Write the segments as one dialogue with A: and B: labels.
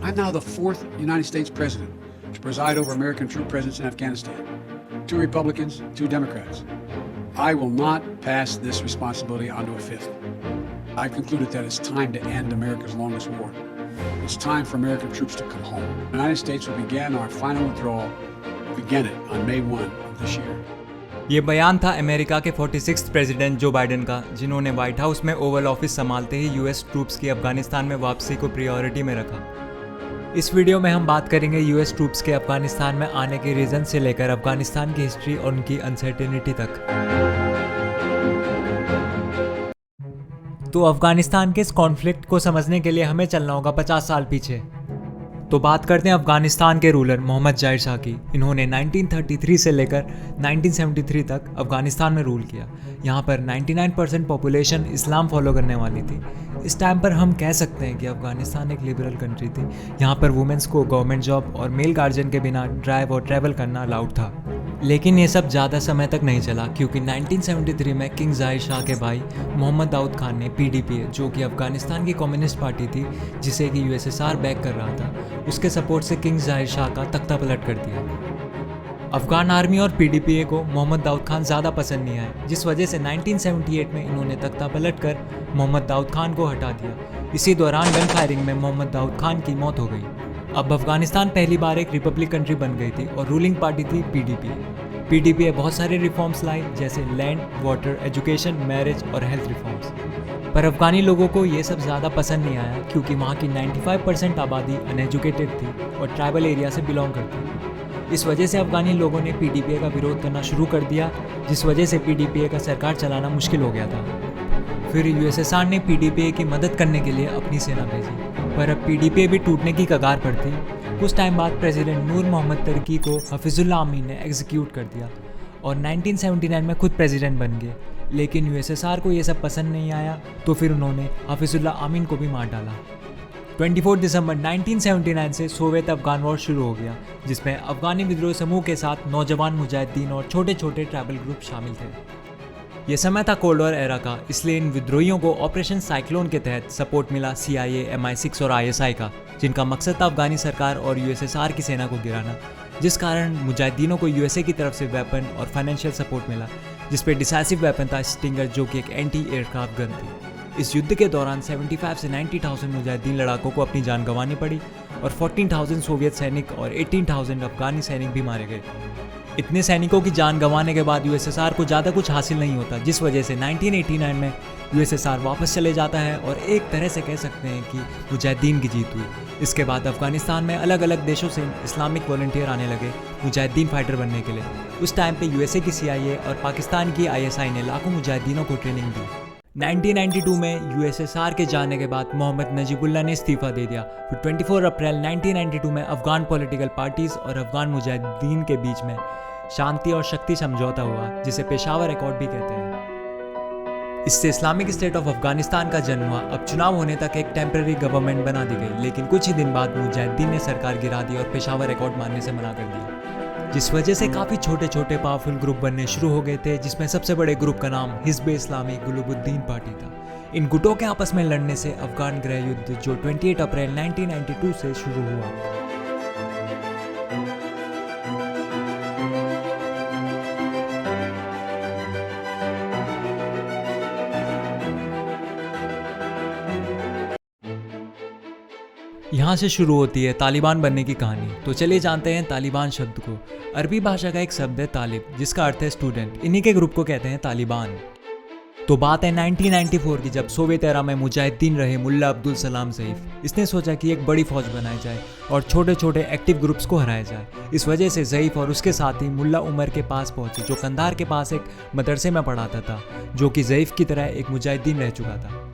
A: I'm now the fourth United States president to preside over American troop presence in Afghanistan. 2 Republicans, 2 Democrats. I will not pass this responsibility onto a fifth. I've concluded that it's time to end America's longest war. It's time for American troops to come home. The United States will begin our final withdrawal, begin it on May 1 of this year.
B: ये बयान था America के 46th president Joe Biden का, जिन्होंने white house में Oval office संभालते ही US troops की अफगानिस्तान में वापसी को प्रायोरिटी में रखा। इस वीडियो में हम बात करेंगे यूएस ट्रूप्स के अफगानिस्तान में आने के रीज़न से लेकर अफगानिस्तान की हिस्ट्री और उनकी अनसर्टेनिटी तक। तो अफगानिस्तान के इस कॉन्फ्लिक्ट को समझने के लिए हमें चलना होगा 50 साल पीछे। तो बात करते हैं अफगानिस्तान के रूलर मोहम्मद जाहिर शाह की। इन्होंने 1933 से लेकर 1973 तक अफगानिस्तान में रूल किया। यहाँ पर 99% पॉपुलेशन इस्लाम फॉलो करने वाली थी। इस टाइम पर हम कह सकते हैं कि अफगानिस्तान एक लिबरल कंट्री थी। यहाँ पर वुमेंस को गवर्नमेंट जॉब और मेल गार्जियन के बिना ड्राइव और ट्रैवल करना अलाउड था। लेकिन ये सब ज़्यादा समय तक नहीं चला, क्योंकि 1973 में किंग जाहिर शाह के भाई मोहम्मद दाऊद खान ने पीडीपीए, जो कि अफगानिस्तान की कम्युनिस्ट पार्टी थी जिसे कि यूएसएसआर बैक कर रहा था, उसके सपोर्ट से किंग जाहिर शाह का तख्ता पलट कर दिया। अफगान आर्मी और पीडीपीए को मोहम्मद दाऊद खान ज़्यादा पसंद नहीं आया, जिस वजह से 1978 में इन्होंने तख्ता पलट कर मोहम्मद दाऊद खान को हटा दिया। इसी दौरान गन फायरिंग में मोहम्मद दाऊद खान की मौत हो गई। अब अफगानिस्तान पहली बार एक रिपब्लिक कंट्री बन गई थी और रूलिंग पार्टी थी पीडीपीए। पीडीपीए बहुत सारे रिफॉर्म्स लाई, जैसे लैंड, वाटर, एजुकेशन, मैरिज और हेल्थ रिफॉर्म्स। पर अफगानी लोगों को ये सब ज़्यादा पसंद नहीं आया, क्योंकि वहाँ की 95% आबादी अनएजुकेटेड थी और ट्राइबल एरिया से बिलोंग करती थी। इस वजह से अफगानी लोगों ने पीडीपीए का विरोध करना शुरू कर दिया, जिस वजह से पीडीपीए का सरकार चलाना मुश्किल हो गया था। फिर यूएसएसआर ने पीडीपीए की मदद करने के लिए अपनी सेना भेजी, पर अब पीडीपीए भी टूटने की कगार पर थी। कुछ टाइम बाद प्रेसिडेंट नूर मोहम्मद तरकी को हफीजुल्लाह अमीन ने एग्जीक्यूट कर दिया और 1979 में खुद प्रेसिडेंट बन गए। लेकिन यूएसएसआर को ये सब पसंद नहीं आया, तो फिर उन्होंने हफीजुल्लाह अमीन को भी मार डाला। 24 दिसंबर 1979 से सोवियत अफगान वॉर शुरू हो गया, जिसमें अफगानी विद्रोह समूह के साथ नौजवान मुजाहिदीन और छोटे छोटे ट्राइबल ग्रुप शामिल थे। ये समय था कोल्ड वॉर एरा का, इसलिए इन विद्रोहियों को ऑपरेशन साइक्लोन के तहत सपोर्ट मिला CIA, MI6 और ISI का, जिनका मकसद था अफगानी सरकार और यूएसएसआर की सेना को गिराना, जिस कारण मुजाहिदीनों को यूएसए की तरफ से वेपन और फाइनेंशियल सपोर्ट मिला, जिस पे डिसाइसिव वेपन था स्टिंगर, जो कि एक एंटी एयरक्राफ्ट गन थी। इस युद्ध के दौरान 75 से 90,000 मुजाहिदीन लड़ाकों को अपनी जान गंवानी पड़ी और 14,000 सोवियत सैनिक और 18,000 अफगानी सैनिक भी मारे गए। इतने सैनिकों की जान गंवाने के बाद यूएसएसआर को ज़्यादा कुछ हासिल नहीं होता, जिस वजह से 1989 में यूएसएसआर वापस चले जाता है और एक तरह से कह सकते हैं कि मुजाहिदीन की जीत हुई। इसके बाद अफगानिस्तान में अलग अलग देशों से इस्लामिक वॉलंटियर आने लगे मुजाहिदीन फाइटर बनने के लिए। उस टाइम पे यूएसए की CIA और पाकिस्तान की ISI ने लाखों मुजाहिदीनों को ट्रेनिंग दी। 1992 में यूएसएसआर के जाने के बाद मोहम्मद नजीबुल्लाह ने इस्तीफा दे दिया। फिर 24 अप्रैल 1992 में अफगान पॉलिटिकल पार्टीज और अफगान मुजाहिदीन के बीच में शांति और शक्ति समझौता हुआ, जिसे पेशावर एकॉर्ड भी कहते हैं। इससे इस्लामिक स्टेट ऑफ अफगानिस्तान का जन्म हुआ। अब चुनाव होने तक एक टेम्पररी गवर्नमेंट बना दी गई, लेकिन कुछ ही दिन बाद मुजाहिदीन ने सरकार गिरा दी और पेशावर एकॉर्ड मानने से मना कर दिया, जिस वजह से काफ़ी छोटे छोटे पावरफुल ग्रुप बनने शुरू हो गए थे, जिसमें सबसे बड़े ग्रुप का नाम हिज़्ब-ए-इस्लामी गुलुबुद्दीन पार्टी था। इन गुटों के आपस में लड़ने से अफगान गृह युद्ध, जो 28 अप्रैल 1992 से शुरू हुआ। यहाँ से शुरू होती है तालिबान बनने की कहानी। तो चलिए जानते हैं तालिबान शब्द को। अरबी भाषा का एक शब्द है तालिब, जिसका अर्थ है स्टूडेंट। इन्हीं के ग्रुप को कहते हैं तालिबान। तो बात है 1994 की, जब सोवियत एरा में मुजाहिदीन रहे मुल्ला अब्दुल सलाम ज़ईफ। इसने सोचा कि एक बड़ी फौज बनाई जाए और छोटे छोटे एक्टिव ग्रुप्स को हराया जाए। इस वजह से ज़ईफ और उसके साथी मुल्ला उमर के पास पहुंचे, जो कंधार के पास एक मदरसे में पढ़ाता था, जो कि ज़ईफ की तरह एक मुजाहिदीन रह चुका था।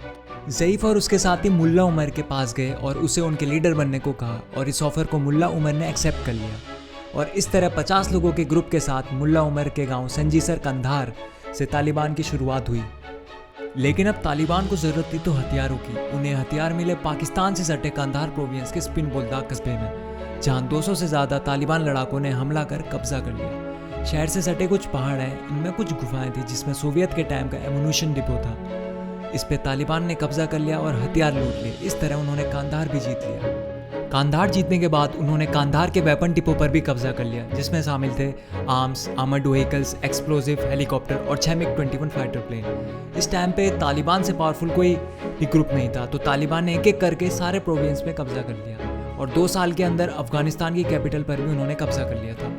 B: ज़ईफ और उसके साथी मुल्ला उमर के पास गए और उसे उनके लीडर बनने को कहा, और इस ऑफर को मुल्ला उमर ने एक्सेप्ट कर लिया। और इस तरह 50 लोगों के ग्रुप के साथ मुल्ला उमर के गांव संजीसर कंधार से तालिबान की शुरुआत हुई। लेकिन अब तालिबान को ज़रूरत थी तो हथियारों की। उन्हें हथियार मिले पाकिस्तान से सटे कंधार प्रोविंस के स्पिन बोलदाग कस्बे में, जहाँ 200 से ज़्यादा तालिबान लड़ाकों ने हमला कर कब्जा कर लिया। शहर से सटे कुछ पहाड़ हैं, इनमें कुछ गुफाएं थी, जिसमें सोवियत के टाइम का एमुनिशन डिपो था। इस पे तालिबान ने कब्जा कर लिया और हथियार लूट लिए। इस तरह उन्होंने कंधार भी जीत लिया। कांधार जीतने के बाद उन्होंने कांधार के वेपन डिपो पर भी कब्जा कर लिया, जिसमें शामिल थे arms, armoured vehicles, explosive, helicopter और 6 MiG-21 फाइटर प्लेन। इस टाइम पे तालिबान से पावरफुल कोई भी ग्रुप नहीं था, तो तालिबान ने एक एक करके सारे प्रोविंस पे कब्जा कर लिया और 2 साल के अंदर अफगानिस्तान की कैपिटल पर भी उन्होंने कब्जा कर लिया था।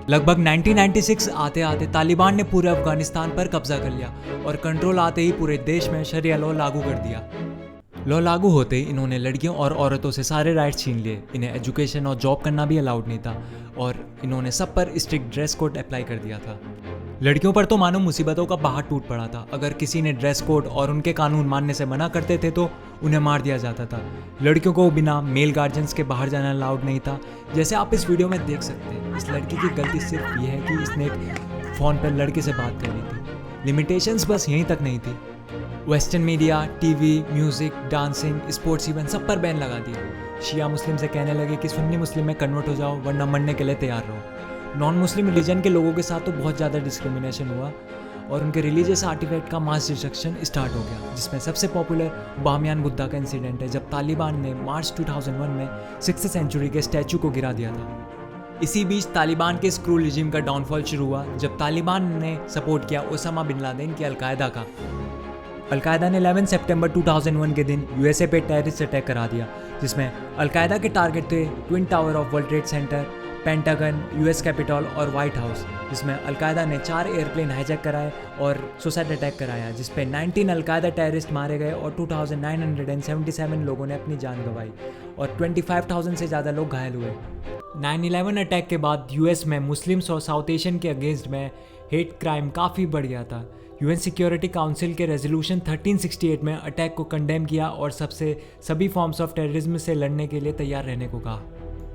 B: लगभग 1996 आते आते तालिबान ने पूरे अफगानिस्तान पर कब्जा कर लिया और कंट्रोल आते ही पूरे देश में शरिया लॉ लागू कर दिया। लॉ लागू होते ही इन्होंने लड़कियों और औरतों से सारे राइट्स छीन लिए। इन्हें एजुकेशन और जॉब करना भी अलाउड नहीं था और इन्होंने सब पर स्ट्रिक्ट ड्रेस कोड अप्लाई कर दिया था। लड़कियों पर तो मानो मुसीबतों का पहाड़ टूट पड़ा था। अगर किसी ने ड्रेस कोड और उनके कानून मानने से मना करते थे तो उन्हें मार दिया जाता था। लड़कियों को बिना मेल गार्जियंस के बाहर जाना अलाउड नहीं था। जैसे आप इस वीडियो में देख सकते हैं, इस लड़की की गलती सिर्फ ये है कि इसने एक फ़ोन पर लड़के से बात कर ली थी। लिमिटेशंस बस यहीं तक नहीं थी। Western media, TV, music, dancing, sports event सब पर बैन लगा दिया। शिया मुस्लिम से कहने लगे कि सुन्नी मुस्लिम में कन्वर्ट हो जाओ वरना मरने के लिए तैयार रहो। नॉन मुस्लिम रिलीजन के लोगों के साथ तो बहुत ज़्यादा डिस्क्रिमिनेशन हुआ और उनके रिलीजियस आर्टिफैक्ट का मास डिस्ट्रक्शन स्टार्ट हो गया, जिसमें सबसे पॉपुलर बामियान बुद्धा का इंसिडेंट है, जब तालिबान ने मार्च 2001 में 6th सेंचुरी के स्टैचू को गिरा दिया था। इसी बीच तालिबान के स्क्रूल रिजिम का डाउनफॉल शुरू हुआ जब तालिबान ने सपोर्ट किया ओसामा बिन लादेन की अलकायदा का। अलकायदा ने 11 सितंबर 2001 के दिन यूएसए पे टेररिस्ट अटैक करा दिया, जिसमें अलकायदा के टारगेट थे twin tower of world trade centre, pentagon, US Capitol और व्हाइट हाउस, जिसमें अलकायदा ने 4 एयरप्लेन हाईजैक कराए और सुसाइड अटैक कराया, जिसपे 19 अलकायदा टेररिस्ट मारे गए और 2977 लोगों ने अपनी जान गंवाई और 25,000 से ज़्यादा लोग घायल हुए। 9/11 अटैक के बाद यूएस में मुस्लिम्स और साउथ एशियन के अगेंस्ट में हेट क्राइम काफ़ी बढ़ गया था। यूएन सिक्योरिटी काउंसिल के रेजोल्यूशन 1368 में अटैक को कंडेम किया और सबसे सभी फॉर्म्स ऑफ टेररिज्म से लड़ने के लिए तैयार रहने को कहा।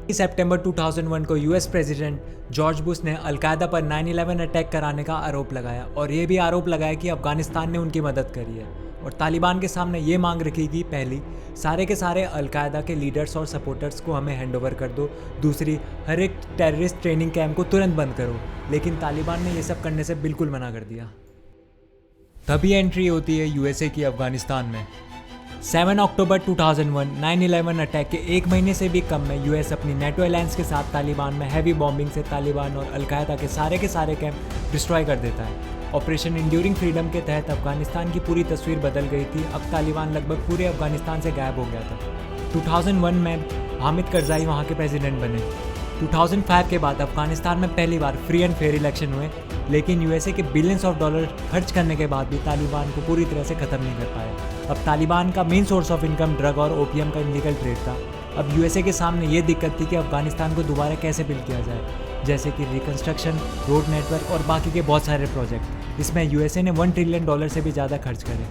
B: सितंबर 2001 को यूएस प्रेसिडेंट जॉर्ज बुश ने अलकायदा पर 9/11 अटैक कराने का आरोप लगाया और ये भी आरोप लगाया कि अफगानिस्तान ने उनकी मदद करी है और तालिबान के सामने ये मांग रखी कि पहली, सारे के सारे अलकायदा के लीडर्स और सपोर्टर्स को हमें हैंडओवर कर दो, दूसरी, हर एक टेररिस्ट ट्रेनिंग कैंप को तुरंत बंद करो। लेकिन तालिबान ने ये सब करने से बिल्कुल मना कर दिया। तभी एंट्री होती है यूएसए की अफगानिस्तान में। 7 अक्टूबर 2001 9/11 अटैक के 1 महीने से भी कम में यूएस अपनी नेटो अलायंस के साथ तालिबान में हैवी बॉम्बिंग से तालिबान और अलकायदा के सारे कैंप डिस्ट्रॉय कर देता है। ऑपरेशन इंड्यूरिंग फ्रीडम के तहत अफगानिस्तान की पूरी तस्वीर बदल गई थी। अब तालिबान लगभग पूरे अफगानिस्तान से गायब हो गया था। 2001 में हामिद करज़ाई वहाँ के प्रेसिडेंट बने। 2005 के बाद अफगानिस्तान में पहली बार फ्री एंड फेयर इलेक्शन हुए, लेकिन यूएसए के बिलियंस ऑफ डॉलर खर्च करने के बाद भी तालिबान को पूरी तरह से ख़त्म नहीं कर पाए। अब तालिबान का main source of income drug और ओपीएम का इलीगल ट्रेड था। अब यूएसए के सामने ये दिक्कत थी कि अफगानिस्तान को दोबारा कैसे बिल्ड किया जाए, जैसे कि रिकन्स्ट्रक्शन, रोड नेटवर्क और बाकी के बहुत सारे प्रोजेक्ट। इसमें यूएसए ने $1 ट्रिलियन से भी ज़्यादा खर्च करे,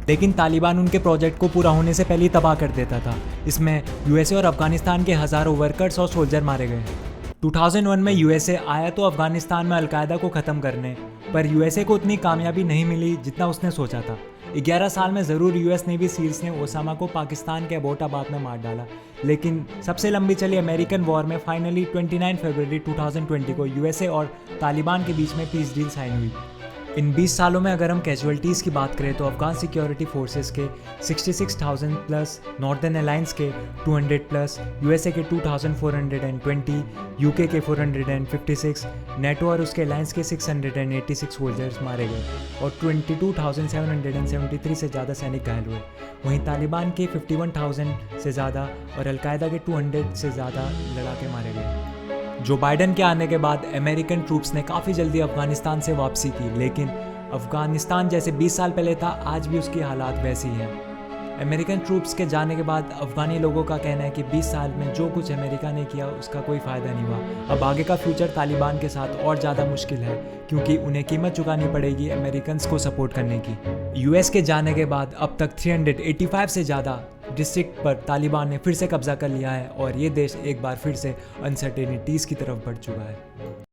B: लेकिन तालिबान उनके प्रोजेक्ट को पूरा होने से पहले ही तबाह कर देता था। इसमें यूएसए और अफगानिस्तान के हज़ारों वर्कर्स और सोल्जर मारे गए। 2001 में यूएसए आया तो अफगानिस्तान में अलकायदा को ख़त्म करने, पर यूएसए को उतनी कामयाबी नहीं मिली जितना उसने सोचा था। 11 साल में ज़रूर यूएस नेवी सील्स ने ओसामा को पाकिस्तान के अबोटाबाद में मार डाला, लेकिन सबसे लंबी चली अमेरिकन वॉर में फाइनली 29 फरवरी 2020 को यूएसए और तालिबान के बीच में पीस डील साइन हुई। इन 20 सालों में अगर हम कैजुअलिटीज़ की बात करें तो अफगान सिक्योरिटी फोर्सेस के 66,000 प्लस, नॉर्दर्न अलायंस के 200 प्लस, यूएसए के 2,420, यूके के 456, नेटो और उसके अलायंस के 686 सोल्जर्स मारे गए और 22,773 से ज़्यादा सैनिक घायल हुए। वहीं तालिबान के 51,000 से ज़्यादा और अलकायदा के 200 से ज़्यादा लड़ाके मारे गए। जो बाइडन के आने के बाद अमेरिकन ट्रूप्स ने काफ़ी जल्दी अफगानिस्तान से वापसी की, लेकिन अफगानिस्तान जैसे 20 साल पहले था आज भी उसकी हालात वैसी हैं। अमेरिकन ट्रूप्स के जाने के बाद अफगानी लोगों का कहना है कि 20 साल में जो कुछ अमेरिका ने किया उसका कोई फ़ायदा नहीं हुआ। अब आगे का फ्यूचर तालिबान के साथ और ज़्यादा मुश्किल है, क्योंकि उन्हें कीमत चुकानी पड़ेगी अमेरिकन्स को सपोर्ट करने की। यूएस के जाने के बाद अब तक 385 से ज़्यादा डिस्ट्रिक्ट पर तालिबान ने फिर से कब्जा कर लिया है और ये देश एक बार फिर से अनसर्टेनिटीज़ की तरफ बढ़ चुका है।